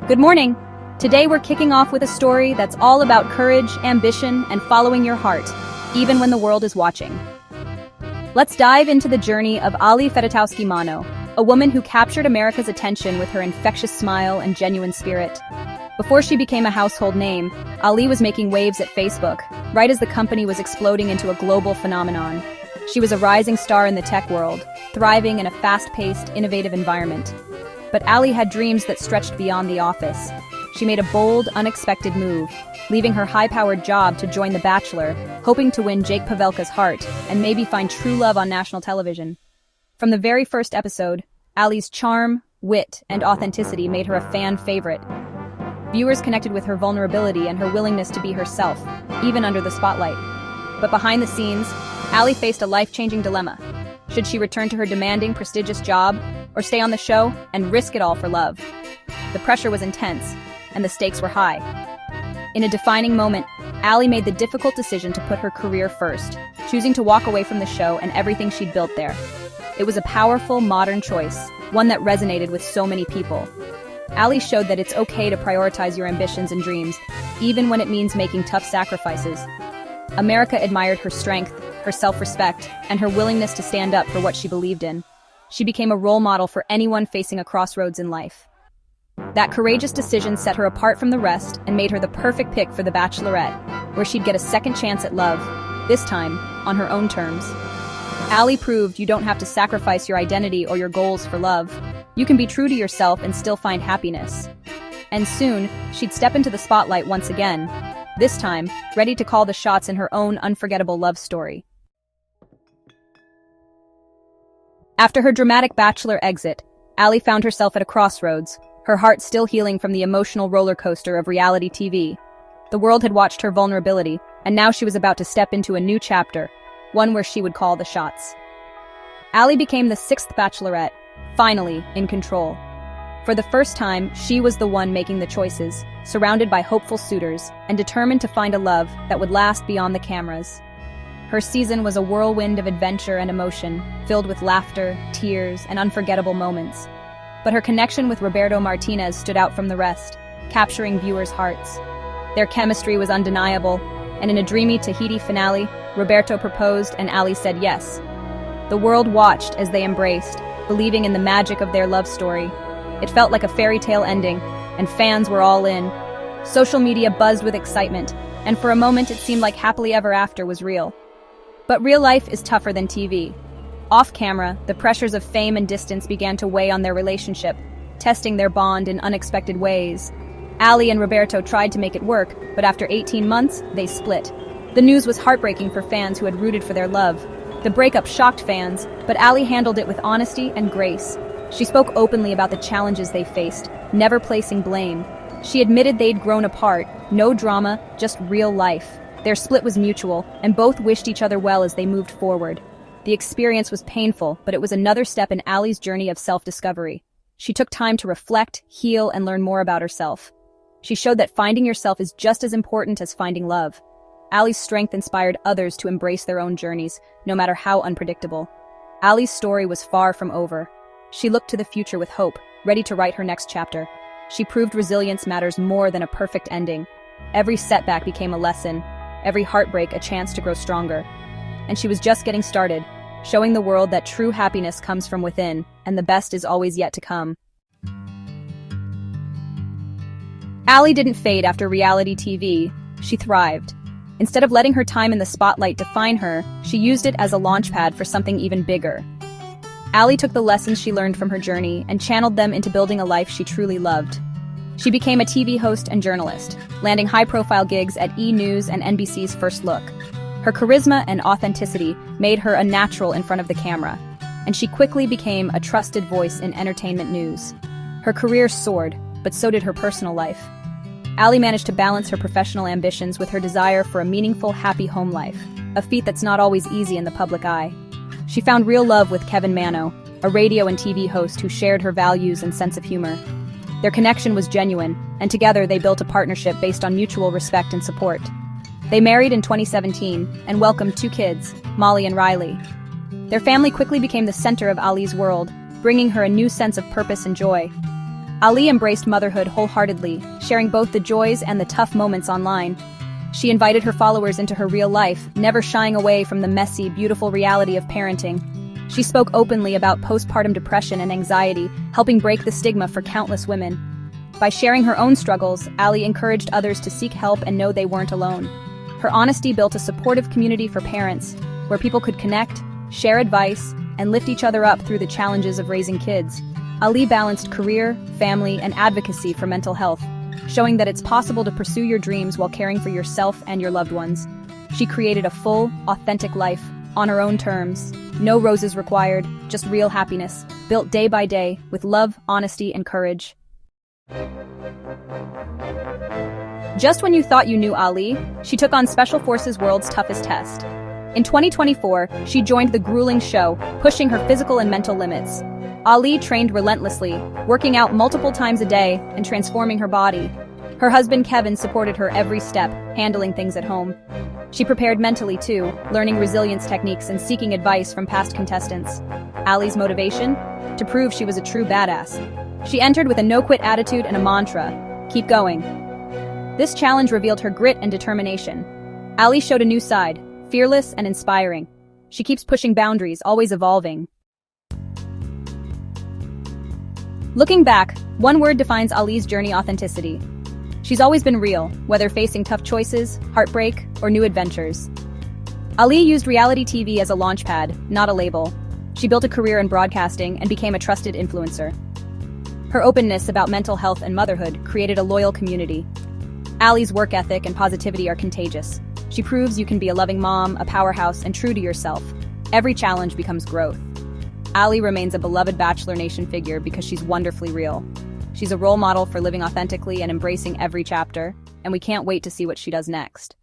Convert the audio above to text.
Good morning! Today we're kicking off with a story that's all about courage, ambition, and following your heart, even when the world is watching. Let's dive into the journey of Ali Fedotowsky-Manno, a woman who captured America's attention with her infectious smile and genuine spirit. Before she became a household name, Ali was making waves at Facebook, right as the company was exploding into a global phenomenon. She was a rising star in the tech world, thriving in a fast-paced, innovative environment. But Ali had dreams that stretched beyond the office. She made a bold, unexpected move, leaving her high-powered job to join The Bachelor, hoping to win Jake Pavelka's heart and maybe find true love on national television. From the very first episode, Ali's charm, wit, and authenticity made her a fan favorite. Viewers connected with her vulnerability and her willingness to be herself, even under the spotlight. But behind the scenes, Ali faced a life-changing dilemma. Should she return to her demanding, prestigious job, or stay on the show and risk it all for love? The pressure was intense, and the stakes were high. In a defining moment, Ali made the difficult decision to put her career first, choosing to walk away from the show and everything she'd built there. It was a powerful, modern choice, one that resonated with so many people. Ali showed that it's okay to prioritize your ambitions and dreams, even when it means making tough sacrifices. America admired her strength, her self-respect, and her willingness to stand up for what she believed in. She became a role model for anyone facing a crossroads in life. That courageous decision set her apart from the rest and made her the perfect pick for The Bachelorette, where she'd get a second chance at love, this time on her own terms. Ali proved you don't have to sacrifice your identity or your goals for love. You can be true to yourself and still find happiness. And soon, she'd step into the spotlight once again, this time ready to call the shots in her own unforgettable love story. After her dramatic Bachelor exit, Ali found herself at a crossroads, her heart still healing from the emotional roller coaster of reality TV. The world had watched her vulnerability, and now she was about to step into a new chapter, one where she would call the shots. Ali became the sixth Bachelorette, finally in control. For the first time, she was the one making the choices, surrounded by hopeful suitors, and determined to find a love that would last beyond the cameras. Her season was a whirlwind of adventure and emotion, filled with laughter, tears, and unforgettable moments. But her connection with Roberto Martinez stood out from the rest, capturing viewers' hearts. Their chemistry was undeniable, and in a dreamy Tahiti finale, Roberto proposed and Ali said yes. The world watched as they embraced, believing in the magic of their love story. It felt like a fairy tale ending, and fans were all in. Social media buzzed with excitement, and for a moment it seemed like happily ever after was real. But real life is tougher than TV. Off-camera, the pressures of fame and distance began to weigh on their relationship, testing their bond in unexpected ways. Ali and Roberto tried to make it work, but after 18 months, they split. The news was heartbreaking for fans who had rooted for their love. The breakup shocked fans, but Ali handled it with honesty and grace. She spoke openly about the challenges they faced, never placing blame. She admitted they'd grown apart, no drama, just real life. Their split was mutual, and both wished each other well as they moved forward. The experience was painful, but it was another step in Ali's journey of self-discovery. She took time to reflect, heal, and learn more about herself. She showed that finding yourself is just as important as finding love. Ali's strength inspired others to embrace their own journeys, no matter how unpredictable. Ali's story was far from over. She looked to the future with hope, ready to write her next chapter. She proved resilience matters more than a perfect ending. Every setback became a lesson, every heartbreak a chance to grow stronger. And she was just getting started, showing the world that true happiness comes from within, and the best is always yet to come. Ali didn't fade after reality TV. She thrived. Instead of letting her time in the spotlight define her, she used it as a launchpad for something even bigger. Ali took the lessons she learned from her journey and channeled them into building a life she truly loved. She became a TV host and journalist, landing high-profile gigs at E! News and NBC's First Look. Her charisma and authenticity made her a natural in front of the camera, and she quickly became a trusted voice in entertainment news. Her career soared, but so did her personal life. Ali managed to balance her professional ambitions with her desire for a meaningful, happy home life, a feat that's not always easy in the public eye. She found real love with Kevin Manno, a radio and TV host who shared her values and sense of humor. Their connection was genuine, and together they built a partnership based on mutual respect and support. They married in 2017 and welcomed 2 kids, Molly and Riley. Their family quickly became the center of Ali's world, bringing her a new sense of purpose and joy. Ali embraced motherhood wholeheartedly, sharing both the joys and the tough moments online. She invited her followers into her real life, never shying away from the messy, beautiful reality of parenting. She spoke openly about postpartum depression and anxiety, helping break the stigma for countless women. By sharing her own struggles, Ali encouraged others to seek help and know they weren't alone. Her honesty built a supportive community for parents, where people could connect, share advice, and lift each other up through the challenges of raising kids. Ali balanced career, family, and advocacy for mental health, showing that it's possible to pursue your dreams while caring for yourself and your loved ones. She created a full, authentic life, on her own terms. No roses required, just real happiness, built day by day, with love, honesty, and courage. Just when you thought you knew Ali, she took on Special Forces World's toughest test. In 2024, she joined the grueling show, pushing her physical and mental limits. Ali trained relentlessly, working out multiple times a day and transforming her body. Her husband Kevin supported her every step, handling things at home. She prepared mentally too, learning resilience techniques and seeking advice from past contestants. Ali's motivation? To prove she was a true badass. She entered with a no-quit attitude and a mantra: keep going. This challenge revealed her grit and determination. Ali showed a new side, fearless and inspiring. She keeps pushing boundaries, always evolving. Looking back, one word defines Ali's journey: authenticity. She's always been real, whether facing tough choices, heartbreak, or new adventures. Ali used reality TV as a launchpad, not a label. She built a career in broadcasting and became a trusted influencer. Her openness about mental health and motherhood created a loyal community. Ali's work ethic and positivity are contagious. She proves you can be a loving mom, a powerhouse, and true to yourself. Every challenge becomes growth. Ali remains a beloved Bachelor Nation figure because she's wonderfully real. She's a role model for living authentically and embracing every chapter, and we can't wait to see what she does next.